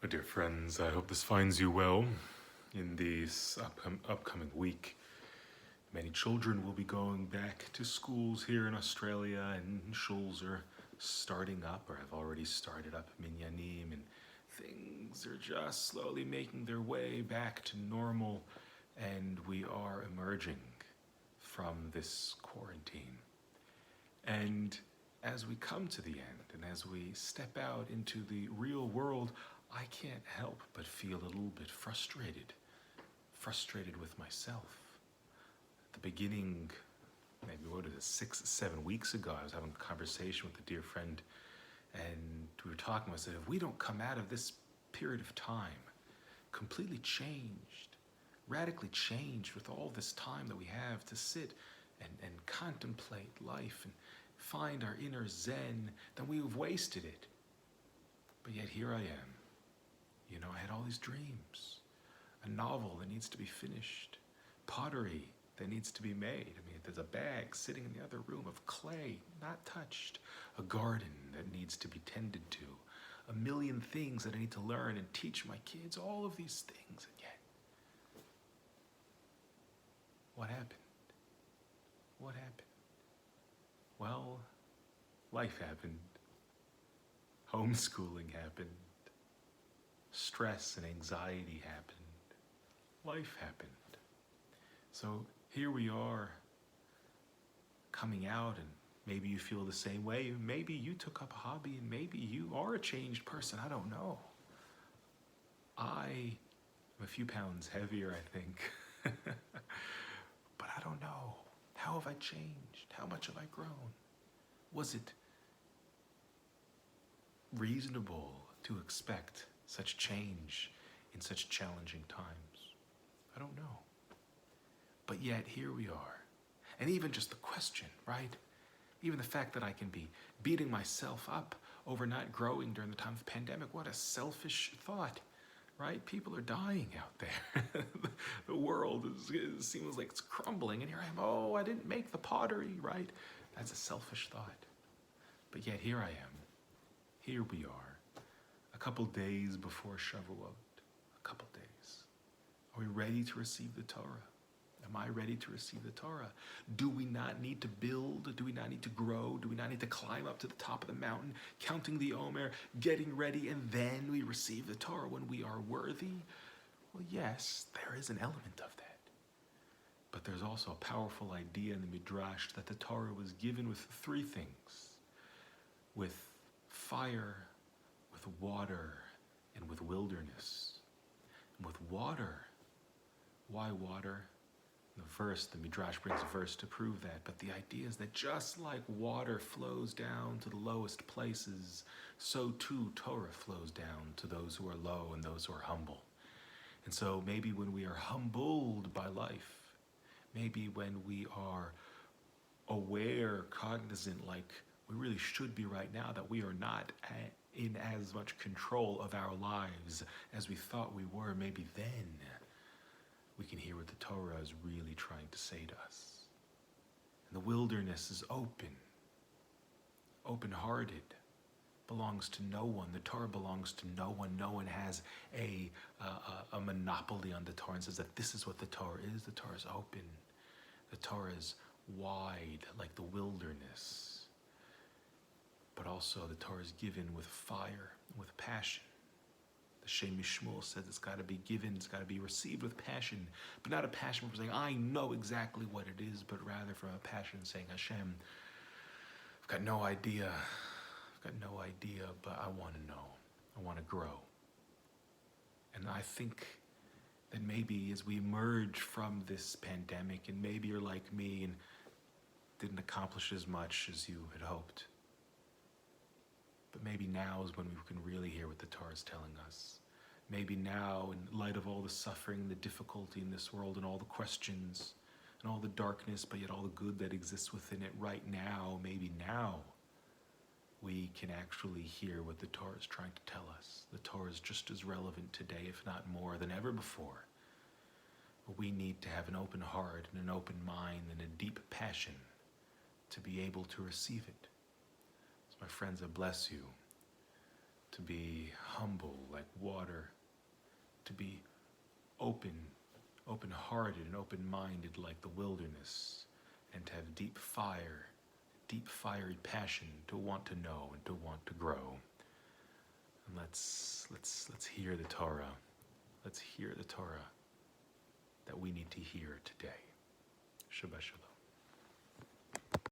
My dear friends, I hope this finds you well. In this upcoming week, many children will be going back to schools here in Australia, and schools are starting up or have already started up, minyanim, and things are just slowly making their way back to normal, and we are emerging from this quarantine. And as we come to the end and as we step out into the real world, I can't help but feel a little bit frustrated with myself. At the beginning, maybe 6-7 weeks ago, I was having a conversation with a dear friend, and we were talking. I said, if we don't come out of this period of time completely changed, radically changed, with all this time that we have to sit and contemplate life and find our inner zen, then we've wasted it. But yet here I am. I had all these dreams. A novel that needs to be finished. Pottery that needs to be made. There's a bag sitting in the other room of clay, not touched. A garden that needs to be tended to. A million things that I need to learn and teach my kids. All of these things. And yet, what happened? What happened? Well, life happened. Homeschooling happened. Stress and anxiety happened. Life happened. So here we are, coming out, and maybe you feel the same way. Maybe you took up a hobby, and maybe you are a changed person. I don't know. I am a few pounds heavier, I think. But I don't know. How have I changed? How much have I grown? Was it reasonable to expect such change in such challenging times? I don't know. But yet here we are. And even just the question, right? Even the fact that I can be beating myself up over not growing during the time of the pandemic, what a selfish thought, right? People are dying out there. The world seems like it's crumbling, and here I am, I didn't make the pottery, right? That's a selfish thought. But yet here I am. Here we are. A couple days before Shavuot. A couple days. Are we ready to receive the Torah? Am I ready to receive the Torah? Do we not need to build? Do we not need to grow? Do we not need to climb up to the top of the mountain, counting the Omer, getting ready, and then we receive the Torah when we are worthy? Well, yes, there is an element of that. But there's also a powerful idea in the Midrash that the Torah was given with three things. With fire, with water, and with wilderness. And with water. Why water? The Midrash brings a verse to prove that, but the idea is that just like water flows down to the lowest places, so too Torah flows down to those who are low and those who are humble. And so maybe when we are humbled by life, maybe when we are aware, cognizant, like we really should be right now, that we are not in as much control of our lives as we thought we were, maybe then we can hear what the Torah is really trying to say to us. And the wilderness is open-hearted, belongs to no one. The Torah belongs to no one. No one has a monopoly on the Torah and says that this is what the Torah is. The Torah is open. The Torah is wide, like the wilderness. But also the Torah is given with fire, with passion. The Shem Mishmuel says it's got to be given, it's got to be received with passion, but not a passion for saying, I know exactly what it is, but rather from a passion saying, Hashem, I've got no idea, but I want to know, I want to grow. And I think that maybe as we emerge from this pandemic, and maybe you're like me and didn't accomplish as much as you had hoped, but maybe now is when we can really hear what the Torah is telling us. Maybe now, in light of all the suffering, the difficulty in this world, and all the questions, and all the darkness, but yet all the good that exists within it right now, maybe now, we can actually hear what the Torah is trying to tell us. The Torah is just as relevant today, if not more, than ever before. But we need to have an open heart and an open mind and a deep passion to be able to receive it. So my friends, I bless you to be humble like water, to be open-hearted and open-minded like the wilderness, and to have deep fire, deep fiery passion to want to know and to want to grow. And let's hear the Torah. Let's hear the Torah that we need to hear today. Shabbat Shalom.